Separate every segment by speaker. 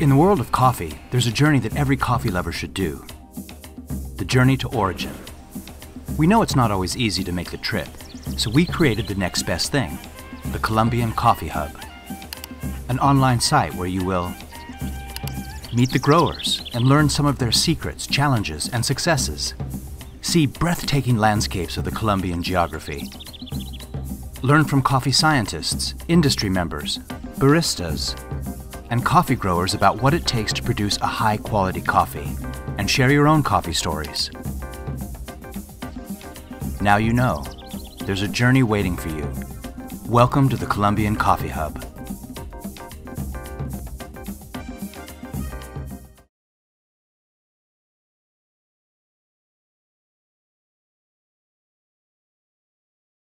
Speaker 1: In the world of coffee, there's a journey that every coffee lover should do. The journey to origin. We know it's not always easy to make the trip, so we created the next best thing, the Colombian Coffee Hub. An online site where you will meet the growers and learn some of their secrets, challenges, and successes. See breathtaking landscapes of the Colombian geography. Learn from coffee scientists, industry members, baristas, and coffee growers about what it takes to produce a high-quality coffee, and share your own coffee stories. Now you know, there's a journey waiting for you. Welcome to the Colombian Coffee Hub.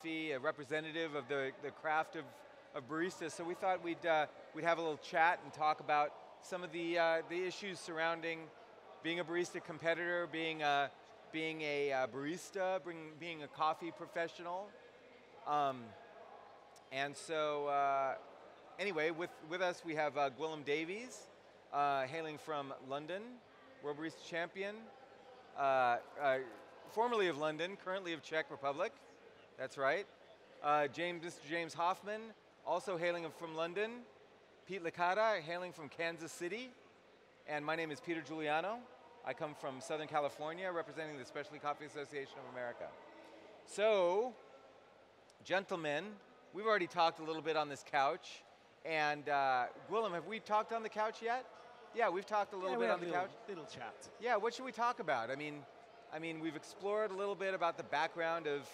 Speaker 2: A representative of the craft of baristas, so we thought we'd have a little chat and talk about some of the issues surrounding being a barista competitor, being a barista, being a coffee professional, and so anyway, with us we have Davies, hailing from London, World Barista Champion, formerly of London, currently of Czech Republic. That's right. Mr. James Hoffmann, also hailing from London. Pete Licata, hailing from Kansas City. And my name is Peter Giuliano. I come from Southern California, representing the Specialty Coffee Association of America. So, gentlemen, we've already talked a little bit on this couch. And Gwilym, have we talked on the couch yet? Yeah, we've talked a little bit on the couch.
Speaker 3: Little chat.
Speaker 2: Yeah, what should we talk about? I mean, we've explored a little bit about the background of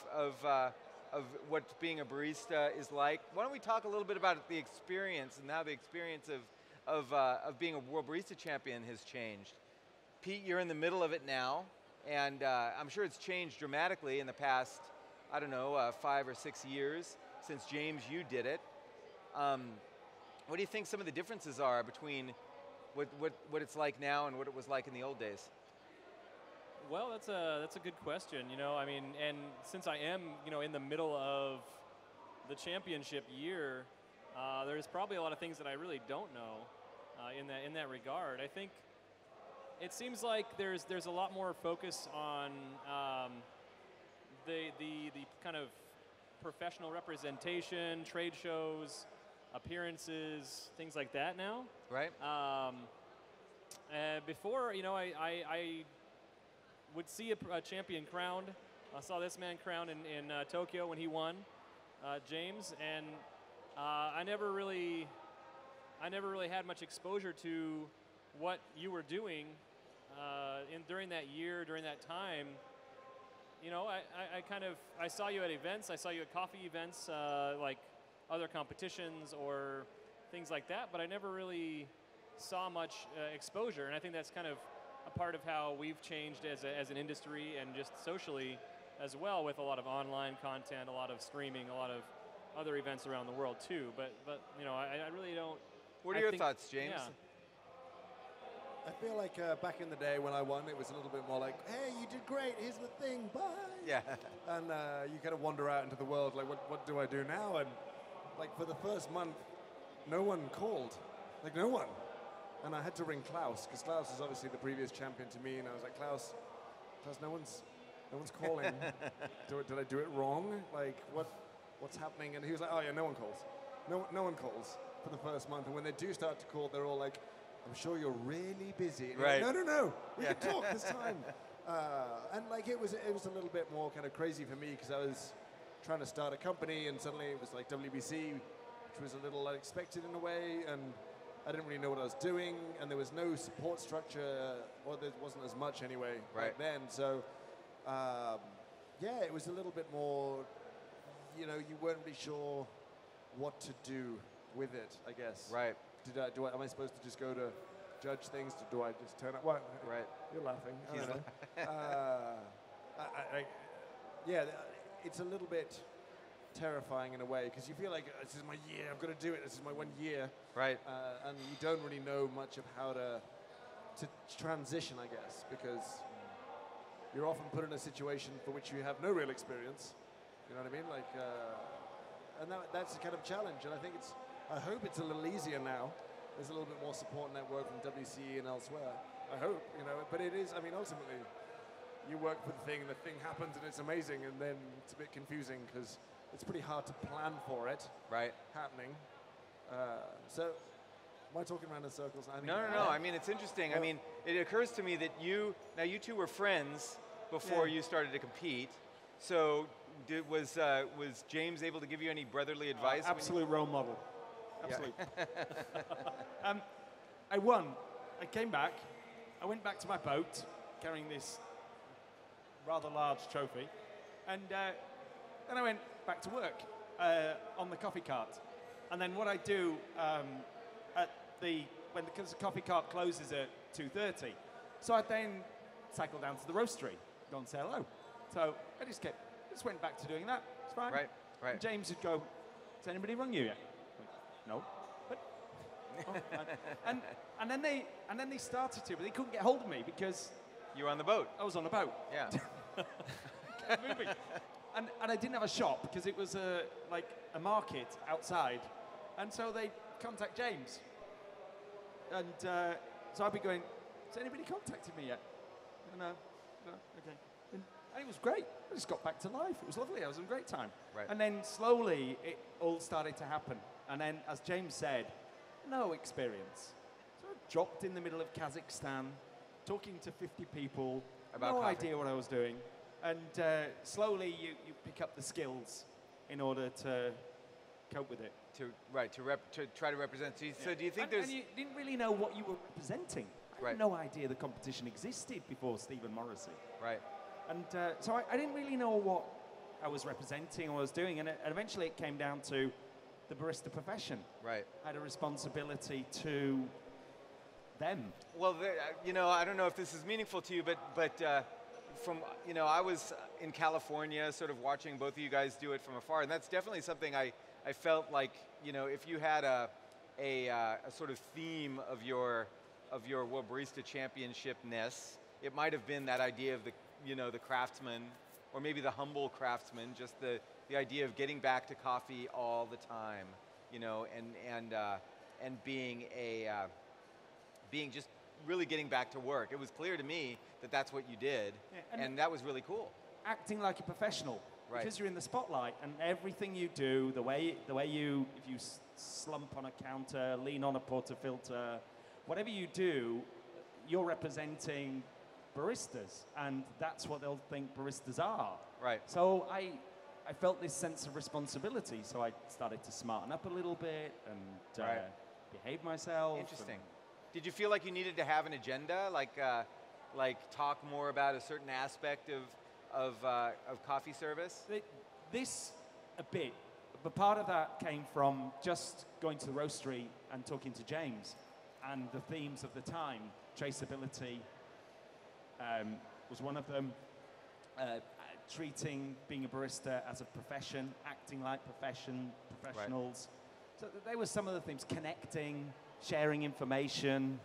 Speaker 2: what being a barista is like. Why don't we talk a little bit about the experience and how the experience of being a World Barista Champion has changed. Pete, you're in the middle of it now, and I'm sure it's changed dramatically in the past, I don't know, 5 or 6 years since James, you did it. What do you think some of the differences are between what it's like now and what it was like in the old days?
Speaker 3: Well, that's a good question. You know, I mean, and since I am, in the middle of the championship year, there's probably a lot of things that I really don't know in that regard. I think it seems like there's a lot more focus on the kind of professional representation, trade shows, appearances, things like that now.
Speaker 2: Right.
Speaker 3: Before, I would see a champion crowned. I saw this man crowned in Tokyo when he won, James, and I never really had much exposure to what you were doing during that year, during that time. I saw you at events. I saw you at coffee events, like other competitions or things like that, but I never really saw much exposure, and I think that's kind of a part of how we've changed as an industry and just socially as well, with a lot of online content, a lot of streaming, a lot of other events around the world too. But I really don't.
Speaker 2: What are your thoughts, James?
Speaker 3: Yeah.
Speaker 4: I feel like back in the day when I won, it was a little bit more like, hey, you did great, here's the thing, bye.
Speaker 2: Yeah.
Speaker 4: And you kind of wander out into the world, like, what do I do now? And like for the first month, no one called, like no one. And I had to ring Klaus, because Klaus is obviously the previous champion to me, and I was like, Klaus, no one's calling. Did I do it wrong? Like, what's happening? And he was like, oh yeah, no one calls. No one calls for the first month. And when they do start to call, they're all like, I'm sure you're really busy. And
Speaker 2: right.
Speaker 4: Like, no, we can talk this time. And like it was a little bit more kind of crazy for me, because I was trying to start a company, and suddenly it was like WBC, which was a little unexpected in a way, and I didn't really know what I was doing, and there was no support structure, or there wasn't as much anyway back then. So, yeah, it was a little bit more, you weren't really sure what to do with it, I guess.
Speaker 2: Right.
Speaker 4: Am I supposed to just go to judge things? Do I just turn up? What?
Speaker 2: Right.
Speaker 4: You're laughing. I don't know. Yeah, it's a little bit terrifying in a way, because you feel like this is my year, I've got to do it, this is my 1 year.
Speaker 2: Right.
Speaker 4: And you don't really know much of how to transition, I guess, because you're often put in a situation for which you have no real experience. You know what I mean? Like, and that's a kind of challenge, and I hope it's a little easier now, there's a little bit more support network from WC and elsewhere. I hope, you know, but it is, I mean, ultimately, you work for the thing, and the thing happens, and it's amazing, and then it's a bit confusing because it's pretty hard to plan for it happening. So, am I talking around in circles?
Speaker 2: No. I mean, it's interesting. I mean, it occurs to me that you two were friends before you started to compete. So, was James able to give you any brotherly advice?
Speaker 5: Absolute role model. Absolute. I won. I came back. I went back to my boat carrying this rather large trophy, and then I went back to work on the coffee cart. And then what I do because the coffee cart closes at 2:30, so I then cycle down to the roastery, go and say hello. So I just went back to doing that. It's fine.
Speaker 2: Right.
Speaker 5: And James would go, "Has anybody rung you yet?" No. But and then they started to, but they couldn't get hold of me because
Speaker 2: you were on the boat.
Speaker 5: I was on a boat.
Speaker 2: Yeah.
Speaker 5: Kept moving. And I didn't have a shop because it was like a market outside, and so they contact James. And so I'd be going, "Has anybody contacted me yet?" No, okay. And it was great. I just got back to life. It was lovely. I was having a great time.
Speaker 2: Right.
Speaker 5: And then slowly it all started to happen. And then, as James said, no experience. So I dropped in the middle of Kazakhstan, talking to 50 people,
Speaker 2: about
Speaker 5: no
Speaker 2: coffee.
Speaker 5: idea what I was doing. And slowly you pick up the skills in order to cope with it.
Speaker 2: To try to represent. So do you think
Speaker 5: and you didn't really know what you were representing. I had no idea the competition existed before Stephen Morrissey.
Speaker 2: Right.
Speaker 5: And so I didn't really know what I was representing or what I was doing. And eventually it came down to the barista profession.
Speaker 2: Right.
Speaker 5: I had a responsibility to them.
Speaker 2: Well, I don't know if this is meaningful to you, but from, I was in California sort of watching both of you guys do it from afar, and that's definitely something I felt like, if you had a sort of theme of your World Barista Championship-ness, it might have been that idea of the craftsman, or maybe the humble craftsman, just the idea of getting back to coffee all the time, and being just really getting back to work. It was clear to me that that's what you did, and that was really cool.
Speaker 5: Acting like a professional,
Speaker 2: right?
Speaker 5: Because you're in the spotlight, and everything you do, the way you, if you slump on a counter, lean on a portafilter, whatever you do, you're representing baristas, and that's what they'll think baristas are.
Speaker 2: Right.
Speaker 5: So I felt this sense of responsibility, so I started to smarten up a little bit and behave myself.
Speaker 2: Interesting. Did you feel like you needed to have an agenda, like talk more about a certain aspect of coffee service?
Speaker 5: This a bit, but part of that came from just going to the roastery and talking to James, and the themes of the time. Traceability was one of them. Treating being a barista as a profession, acting like professionals. Right. So they were some of the themes. Connecting, sharing information.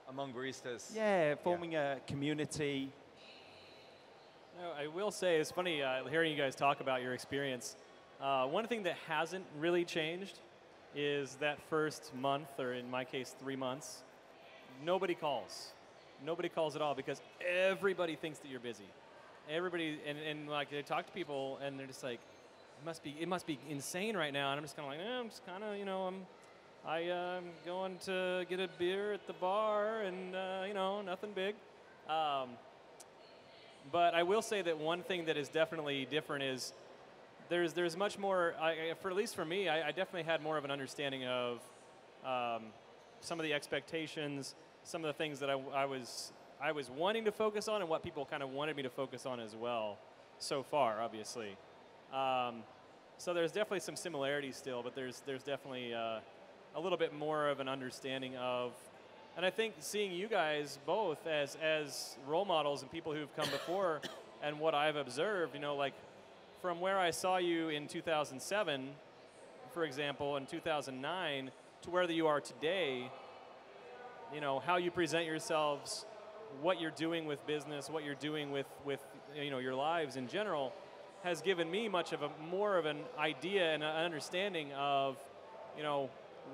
Speaker 2: Among baristas.
Speaker 5: Yeah, forming a community.
Speaker 3: I will say, it's funny hearing you guys talk about your experience. One thing that hasn't really changed is that first month, or in my case, 3 months, nobody calls. Nobody calls at all because everybody thinks that you're busy. Everybody, and like they talk to people and they're just like, it must be insane right now. And I'm just kind of like, I'm just kind of, I'm going to get a beer at the bar and, nothing big. But I will say that one thing that is definitely different is there's much more, for at least for me, I definitely had more of an understanding of some of the expectations, some of the things that I was wanting to focus on and what people kind of wanted me to focus on as well so far, obviously. So there's definitely some similarities still, but there's definitely a little bit more of an understanding of, and I think seeing you guys both as role models and people who've come before and what I've observed, like from where I saw you in 2007, for example, in 2009, to where you are today, how you present yourselves, what you're doing with business, what you're doing with your lives in general, has given me much of more of an idea and an understanding of,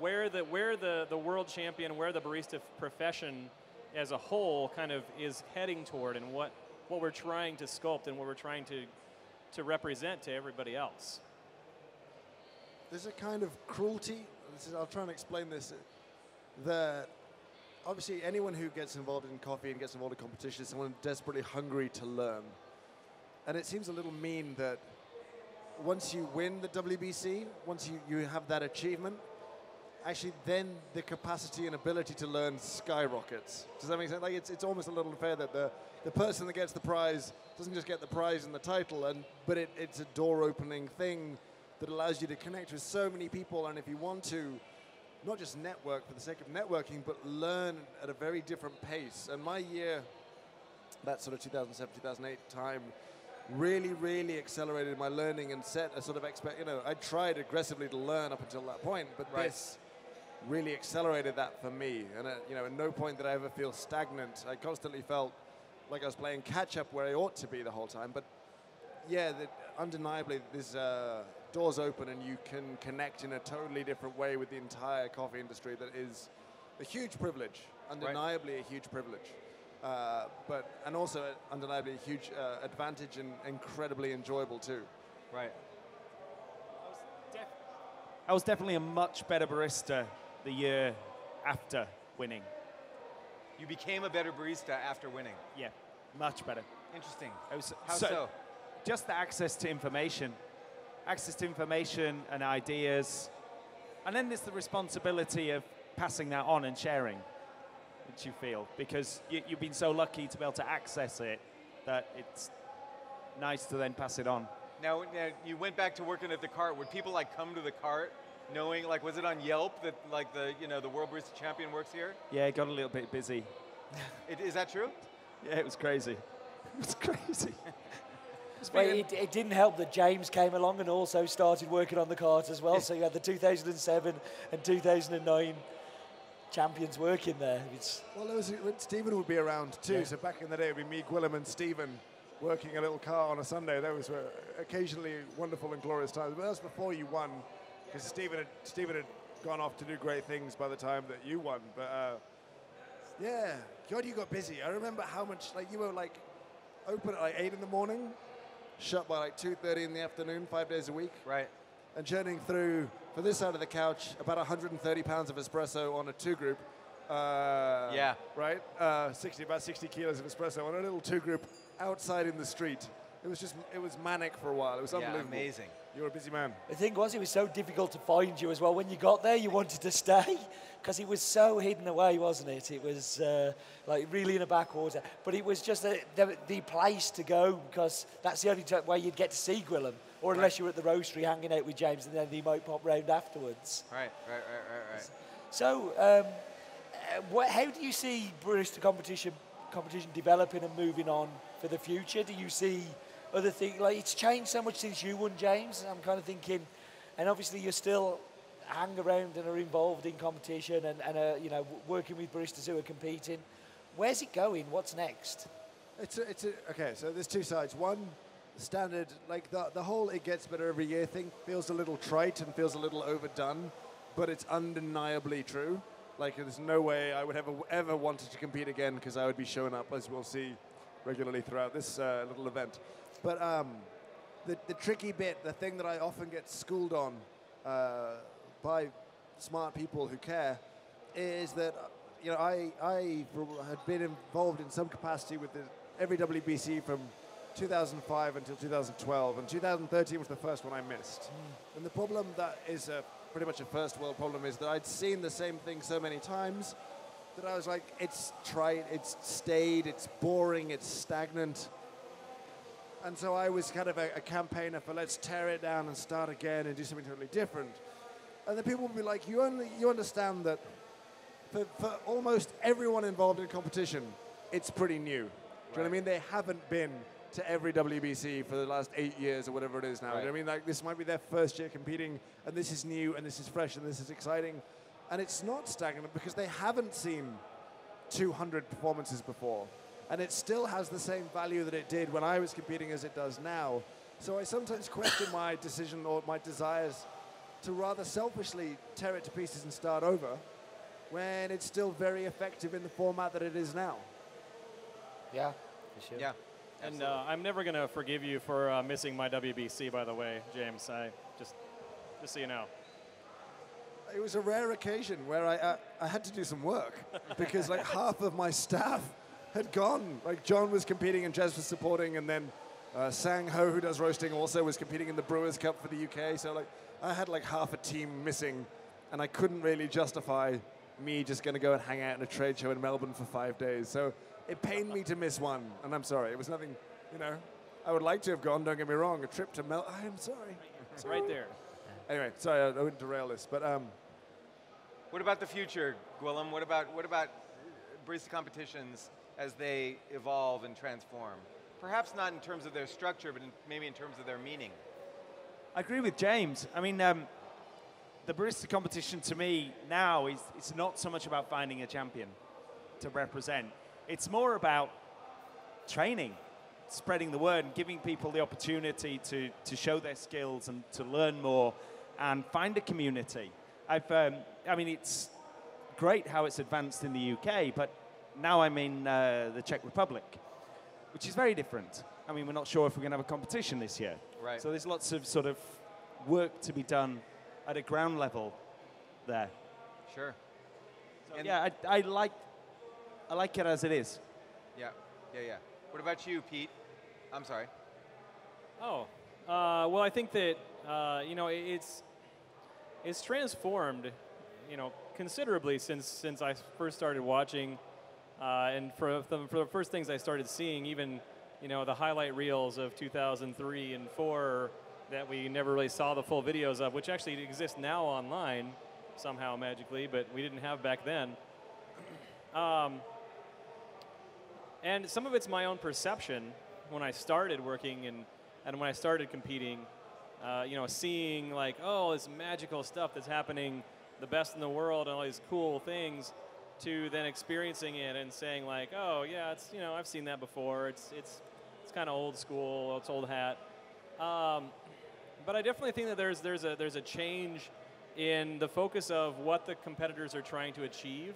Speaker 3: where the world champion, where the barista profession as a whole kind of is heading toward, and what we're trying to sculpt and what we're trying to represent to everybody else.
Speaker 4: There's a kind of cruelty. I'll try and explain this. That obviously anyone who gets involved in coffee and gets involved in competition is someone desperately hungry to learn. And it seems a little mean that once you win the WBC, once you have that achievement, actually then the capacity and ability to learn skyrockets. Does that make sense? Like it's almost a little unfair that the person that gets the prize doesn't just get the prize and the title, but it's a door-opening thing that allows you to connect with so many people, and if you want to, not just network for the sake of networking, but learn at a very different pace. And my year, that sort of 2007, 2008 time, really, really accelerated my learning and set a sort of I tried aggressively to learn up until that point, but this really accelerated that for me. And at no point did I ever feel stagnant. I constantly felt like I was playing catch up where I ought to be the whole time. But yeah, undeniably, there's doors open and you can connect in a totally different way with the entire coffee industry. That is a huge privilege, undeniably a huge privilege. And also undeniably a huge advantage and incredibly enjoyable too.
Speaker 2: Right.
Speaker 5: I was definitely a much better barista the year after winning.
Speaker 2: You became a better barista after winning.
Speaker 5: Yeah, much better.
Speaker 2: Interesting.
Speaker 5: How so? Just the access to information and ideas. And then there's the responsibility of passing that on and sharing, which you feel, because you've been so lucky to be able to access it that it's nice to then pass it on.
Speaker 2: Now you went back to working at the cart. Would people come to the cart knowing, was it on Yelp that the World Barista Champion works here?
Speaker 5: Yeah, it got a little bit busy.
Speaker 2: Is that true?
Speaker 5: Yeah, it was crazy. It was crazy.
Speaker 6: Well, it didn't help that James came along and also started working on the cart as well. So you had the 2007 and 2009 champions working there.
Speaker 4: Well, Stephen would be around too. Yeah. So back in the day, it would be me, Gwilym, and Stephen working a little car on a Sunday. Those were occasionally wonderful and glorious times. But that's before you won, because Stephen had gone off to do great things by the time that you won. But yeah, God, you got busy. I remember how much you were open at 8 in the morning, shut by 2:30 in the afternoon, 5 days a week.
Speaker 2: Right.
Speaker 4: And churning through, for this side of the couch, about 130 pounds of espresso on a 2-group.
Speaker 2: Yeah.
Speaker 4: Right? About 60 kilos of espresso on a little 2-group outside in the street. It was manic for a while. It was unbelievable.
Speaker 2: Amazing.
Speaker 4: You were a busy man.
Speaker 6: The thing was, it was so difficult to find you as well. When you got there, you wanted to stay because it was so hidden away, wasn't it? It was really in a backwater. But it was just the place to go, because that's the only way you'd get to see Gwilym, or unless you were at the roastery hanging out with James, and then he might pop round afterwards.
Speaker 2: Right.
Speaker 6: So, how do you see barista competition developing and moving on for the future? Do you see other things? It's changed so much since you won, James. I'm kind of thinking, and obviously you're still hang around and are involved in competition and working with baristas who are competing. Where's it going? What's next?
Speaker 4: Okay, so there's two sides. One, standard, the whole it gets better every year thing feels a little trite and feels a little overdone, but it's undeniably true. There's no way I would ever wanted to compete again, because I would be showing up, as we'll see, regularly throughout this little event. But the tricky bit, the thing that I often get schooled on by smart people who care, is that I had been involved in some capacity with every WBC from 2005 until 2012, and 2013 was the first one I missed. And the problem that is pretty much a first world problem is that I'd seen the same thing so many times that I was like, it's trite, it's staid, it's boring, it's stagnant. And so I was kind of a campaigner for let's tear it down and start again and do something totally different. And then people would be like, you understand that for almost everyone involved in competition, it's pretty new. Do you know what I mean? They haven't been to every WBC for the last 8 years or whatever it is now.
Speaker 2: Right.
Speaker 4: You know what I mean? This might be their first year competing, and this is new, and this is fresh, and this is exciting. And it's not stagnant because they haven't seen 200 performances before. And it still has the same value that it did when I was competing as it does now. So I sometimes question my decision or my desires to rather selfishly tear it to pieces and start over when it's still very effective in the format that it is now.
Speaker 6: Yeah, for sure.
Speaker 2: Yeah.
Speaker 3: And I'm never going to forgive you for missing my WBC, by the way, James. Just so you know.
Speaker 4: It was a rare occasion where I had to do some work because like half of my staff had gone. Like John was competing and Jez was supporting, and then Sang Ho, who does roasting, also was competing in the Brewers Cup for the UK. So like I had like half a team missing, and I couldn't really justify me just going to go and hang out in a trade show in Melbourne for 5 days. So it pained me to miss one, and I'm sorry. It was nothing, you know. I would like to have gone, don't get me wrong. A trip to I am sorry.
Speaker 3: It's right there.
Speaker 4: Anyway, sorry, I wouldn't derail this, but
Speaker 2: What about the future, Gwilym? What about barista competitions as they evolve and transform? Perhaps not in terms of their structure, but maybe in terms of their meaning.
Speaker 5: I agree with James. I mean, the barista competition to me now it's not so much about finding a champion to represent. It's more about training, spreading the word, and giving people the opportunity to show their skills and to learn more and find a community. I mean, it's great how it's advanced in the UK, but now I'm in the Czech Republic, which is very different. I mean, we're not sure if we're going to have a competition this year.
Speaker 2: Right.
Speaker 5: So there's lots of sort of work to be done at a ground level there.
Speaker 2: Sure.
Speaker 5: So yeah, I like it as it is.
Speaker 2: Yeah. What about you, Pete? I'm sorry.
Speaker 3: Oh, well, I think that you know, it's transformed, you know, considerably since I first started watching, and for the first things I started seeing, even, you know, the highlight reels of 2003 and 4 that we never really saw the full videos of, which actually exist now online somehow magically, but we didn't have back then. And some of it's my own perception when I started working and when I started competing, you know, seeing like, oh, this magical stuff that's happening, the best in the world and all these cool things, to then experiencing it and saying like, oh yeah, it's, you know, I've seen that before. It's kind of old school, it's old hat. But I definitely think that there's a change in the focus of what the competitors are trying to achieve.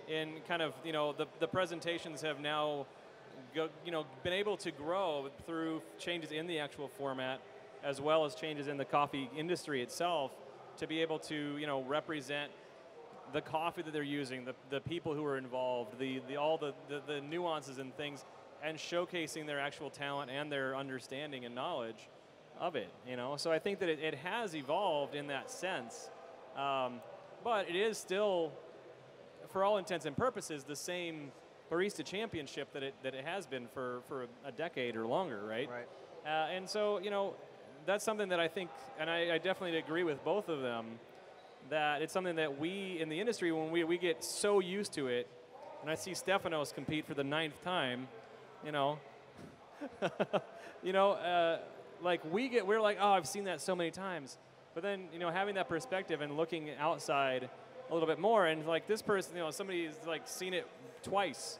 Speaker 3: In kind of, you know, the presentations have now, you know, been able to grow through changes in the actual format, as well as changes in the coffee industry itself, to be able to, you know, represent the coffee that they're using, the people who are involved, all the nuances and things, and showcasing their actual talent and their understanding and knowledge of it, you know. So I think that it has evolved in that sense, but it is still, for all intents and purposes, the same barista championship that it has been for a decade or longer, right?
Speaker 2: Right.
Speaker 3: And so, you know, that's something that I think, and I definitely agree with both of them, that it's something that we in the industry, when we get so used to it, and I see Stefanos compete for the 9th time, you know, you know, like we're like, oh, I've seen that so many times. But then, you know, having that perspective and looking outside a little bit more, and like this person, you know, somebody's like seen it twice,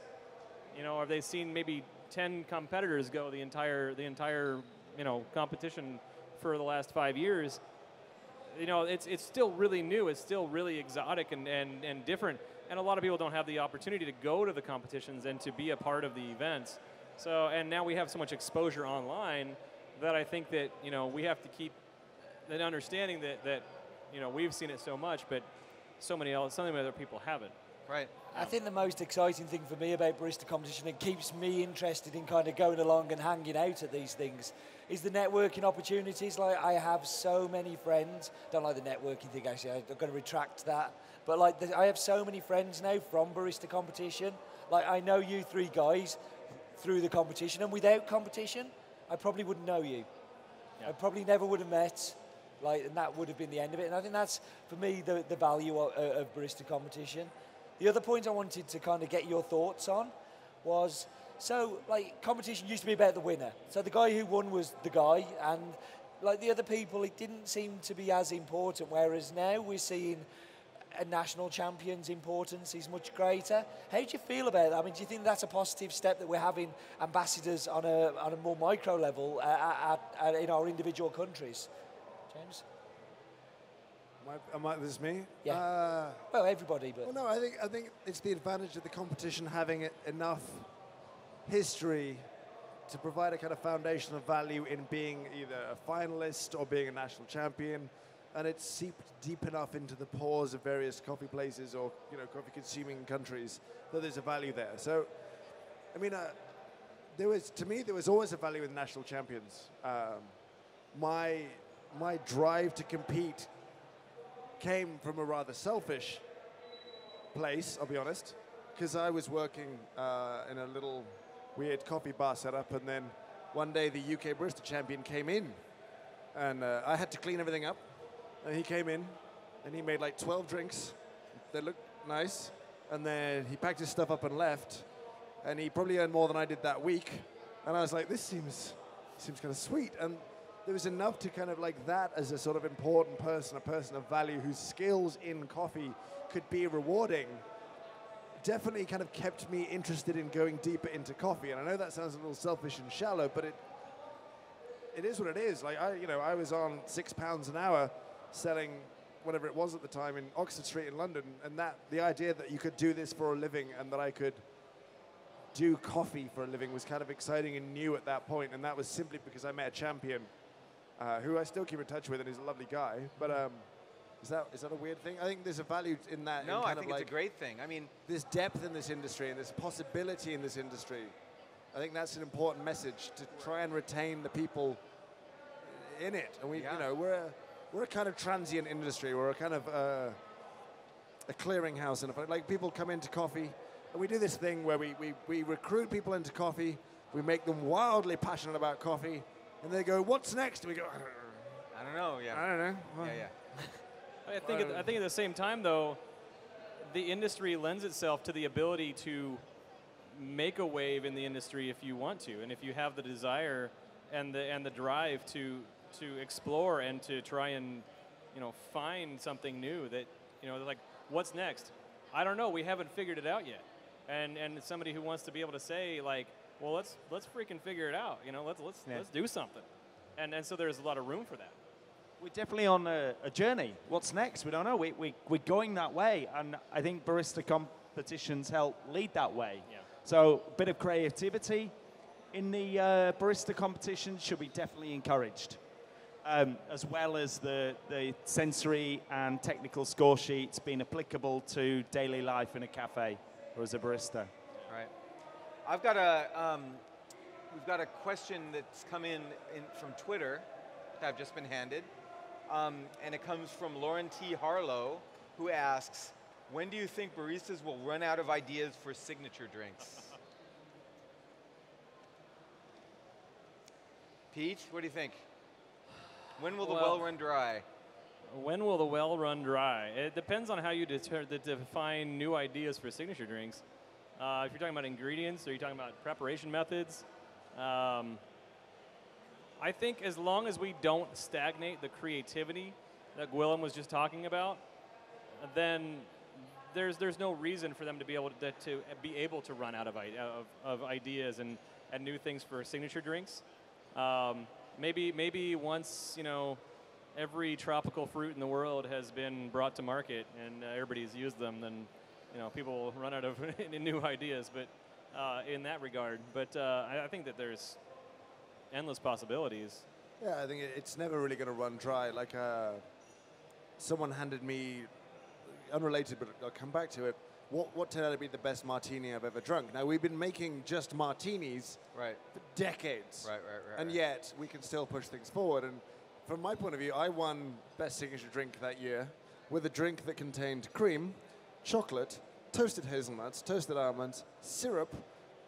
Speaker 3: you know, or they've seen maybe 10 competitors go the entire, you know, competition for the last 5 years. You know, it's still really new, it's still really exotic and different, and a lot of people don't have the opportunity to go to the competitions and to be a part of the events. So, and now we have so much exposure online that I think that, you know, we have to keep that understanding that you know, we've seen it so much, but so many other people haven't.
Speaker 2: Right.
Speaker 6: I think the most exciting thing for me about barista competition, and keeps me interested in kind of going along and hanging out at these things, is the networking opportunities. Like, I have so many friends. Don't like the networking thing, actually. I'm going to retract that. But like, I have so many friends now from barista competition. Like, I know you three guys through the competition, and without competition, I probably wouldn't know you.
Speaker 3: Yeah.
Speaker 6: I probably never would have met. Like, and that would have been the end of it. And I think that's, for me, the value of barista competition. The other point I wanted to kind of get your thoughts on was, so, like, competition used to be about the winner. So the guy who won was the guy, and, like, the other people, it didn't seem to be as important, whereas now we're seeing a national champion's importance is much greater. How do you feel about that? I mean, do you think that's a positive step that we're having ambassadors on a more micro level in our individual countries? James?
Speaker 4: This is me?
Speaker 6: Yeah. Well, everybody, but...
Speaker 4: Well, no, I think it's the advantage of the competition having enough history to provide a kind of foundation of value in being either a finalist or being a national champion, and it's seeped deep enough into the pores of various coffee places or coffee consuming countries that there's a value there. So, I mean, there was always a value in national champions. My drive to compete came from a rather selfish place, I'll be honest, because I was working in a little weird coffee bar setup, and then one day the UK Barista Champion came in, and I had to clean everything up, and he came in, and he made like 12 drinks that looked nice, and then he packed his stuff up and left, and he probably earned more than I did that week, and I was like, this seems kind of sweet, and there was enough to kind of like that as a sort of important person, a person of value whose skills in coffee could be rewarding, definitely kind of kept me interested in going deeper into coffee. And I know that sounds a little selfish and shallow, but it is what it is. Like I was on £6 an hour selling whatever it was at the time in Oxford Street in London, and that the idea that you could do this for a living and that I could do coffee for a living was kind of exciting and new at that point, and that was simply because I met a champion who I still keep in touch with, and he's a lovely guy. But is that a weird thing? I think there's a value in that.
Speaker 2: No,
Speaker 4: I
Speaker 2: think it's a great thing. I mean,
Speaker 4: there's depth in this industry, and there's possibility in this industry. I think that's an important message to try and retain the people in it. And we're a kind of transient industry. We're a kind of a clearinghouse, and like people come into coffee, and we do this thing where we recruit people into coffee. We make them wildly passionate about coffee. And they go, what's next? And we go,
Speaker 2: I don't know. Yeah.
Speaker 4: I don't know. Well,
Speaker 3: I think at the same time, though, the industry lends itself to the ability to make a wave in the industry if you want to, and if you have the desire and the drive to explore and to try and find something new that like what's next? I don't know. We haven't figured it out yet, and somebody who wants to be able to say like, well, let's freaking figure it out. Let's do something, and so there's a lot of room for that.
Speaker 5: We're definitely on a journey. What's next? We don't know. We're going that way, and I think barista competitions help lead that way.
Speaker 3: Yeah.
Speaker 5: So a bit of creativity in the barista competition should be definitely encouraged, as well as the sensory and technical score sheets being applicable to daily life in a cafe or as a barista.
Speaker 2: Right. I've got we've got a question that's come in from Twitter that I've just been handed. And it comes from Lauren T. Harlow, who asks, when do you think baristas will run out of ideas for signature drinks? Pete, what do you think? When will the well run dry?
Speaker 3: When will the well run dry? It depends on how you define new ideas for signature drinks. If you're talking about ingredients, or you're talking about preparation methods, I think as long as we don't stagnate the creativity that Gwilym was just talking about, then there's no reason for them to be able to run out of ideas and new things for signature drinks. Maybe once every tropical fruit in the world has been brought to market and everybody's used them, then people will run out of new ideas. But in that regard, I think that there's endless possibilities.
Speaker 4: Yeah, I think it's never really going to run dry. Like someone handed me, unrelated, but I'll come back to it, what turned out to be the best martini I've ever drunk. Now, we've been making just martinis for decades. Right. And yet, we can still push things forward. And from my point of view, I won Best Signature Drink that year with a drink that contained cream, chocolate, toasted hazelnuts, toasted almonds, syrup.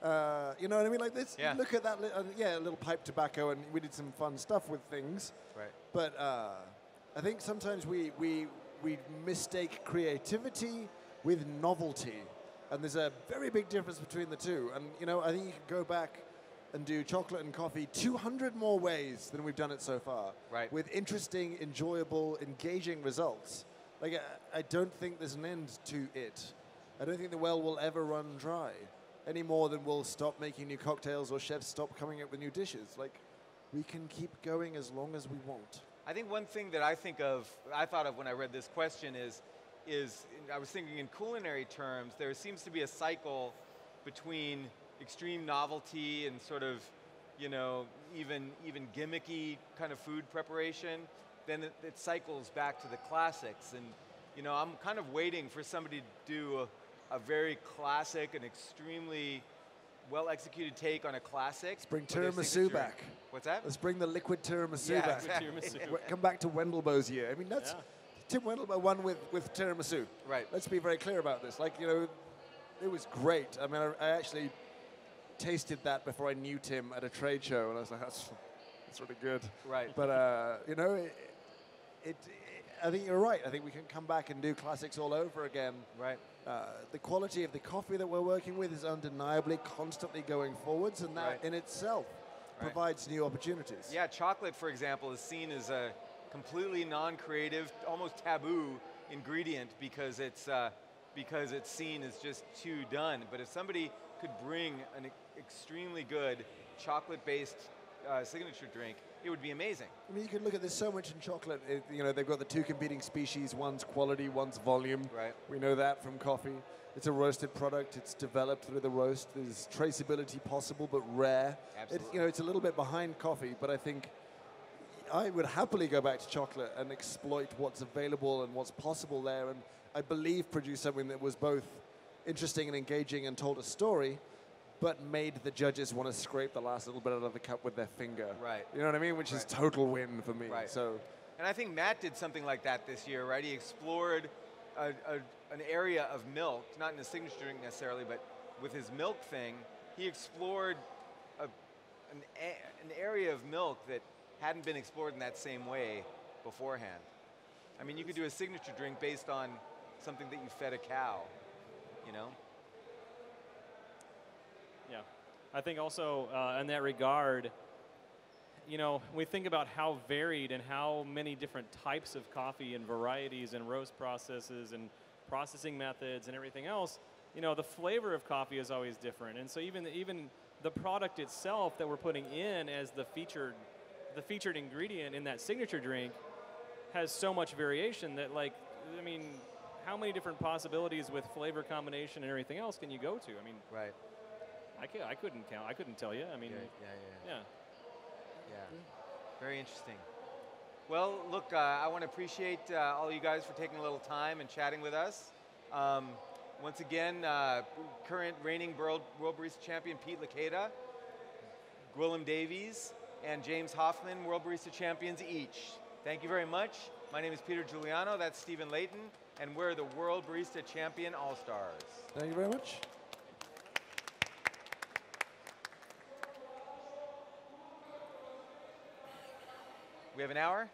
Speaker 4: You know what I mean? Like this.
Speaker 2: Yeah.
Speaker 4: Look at that. A little pipe tobacco, and we did some fun stuff with things.
Speaker 2: Right.
Speaker 4: But I think sometimes we mistake creativity with novelty, and there's a very big difference between the two. And I think you can go back and do chocolate and coffee 200 more ways than we've done it so far.
Speaker 2: Right.
Speaker 4: With interesting, enjoyable, engaging results. Like I don't think there's an end to it. I don't think the well will ever run dry, any more than we'll stop making new cocktails or chefs stop coming up with new dishes. Like, we can keep going as long as we want.
Speaker 2: I think one thing that I thought of when I read this question is I was thinking in culinary terms, there seems to be a cycle between extreme novelty and sort of, you know, even gimmicky kind of food preparation. Then it cycles back to the classics. And, you know, I'm kind of waiting for somebody to do a very classic and extremely well-executed take on a classic.
Speaker 4: Let's bring tiramisu back.
Speaker 2: What's that?
Speaker 4: Let's bring the liquid tiramisu back.
Speaker 2: Exactly.
Speaker 4: Come back to Wendelbo's year. I mean, that's Tim Wendelbo won with tiramisu.
Speaker 2: Right.
Speaker 4: Let's be very clear about this. Like, you know, it was great. I mean, I actually tasted that before I knew Tim at a trade show, and I was like, that's really good.
Speaker 2: Right.
Speaker 4: But you know, I think you're right. I think we can come back and do classics all over again.
Speaker 2: Right.
Speaker 4: The quality of the coffee that we're working with is undeniably constantly going forwards, and that in itself provides new opportunities.
Speaker 2: Yeah, chocolate, for example, is seen as a completely non-creative, almost taboo ingredient because it's seen as just too done. But if somebody could bring an extremely good chocolate-based signature drink, it would be amazing.
Speaker 4: I mean, you can look at this so much in chocolate. You know, they've got the two competing species. One's quality, one's volume.
Speaker 2: Right.
Speaker 4: We know that from coffee. It's a roasted product. It's developed through the roast. There's traceability possible, but rare.
Speaker 2: Absolutely.
Speaker 4: You know, it's a little bit behind coffee, but I think I would happily go back to chocolate and exploit what's available and what's possible there. And I believe produce something that was both interesting and engaging and told a story, but made the judges want to scrape the last little bit out of the cup with their finger.
Speaker 2: Right.
Speaker 4: You know what I mean? Which is total win for me.
Speaker 2: Right.
Speaker 4: So.
Speaker 2: And I think Matt did something like that this year, right? He explored an area of milk, not in the signature drink necessarily, but with his milk thing, he explored an area of milk that hadn't been explored in that same way beforehand. I mean, you could do a signature drink based on something that you fed a cow, you know?
Speaker 3: Yeah, I think also in that regard, you know, we think about how varied and how many different types of coffee and varieties and roast processes and processing methods and everything else, you know, the flavor of coffee is always different. And so even the product itself that we're putting in as the featured ingredient in that signature drink has so much variation that, like, I mean, how many different possibilities with flavor combination and everything else can you go to? I mean,
Speaker 2: right.
Speaker 3: I couldn't count. I couldn't tell you. I mean, yeah.
Speaker 2: Very interesting. Well, look, I want to appreciate all you guys for taking a little time and chatting with us. Once again, current reigning World Barista Champion Pete Licata, Gwilym Davies, and James Hoffmann, World Barista Champions each. Thank you very much. My name is Peter Giuliano, that's Stephen Layton, and we're the World Barista Champion All-Stars.
Speaker 4: Thank you very much.
Speaker 2: We have an hour?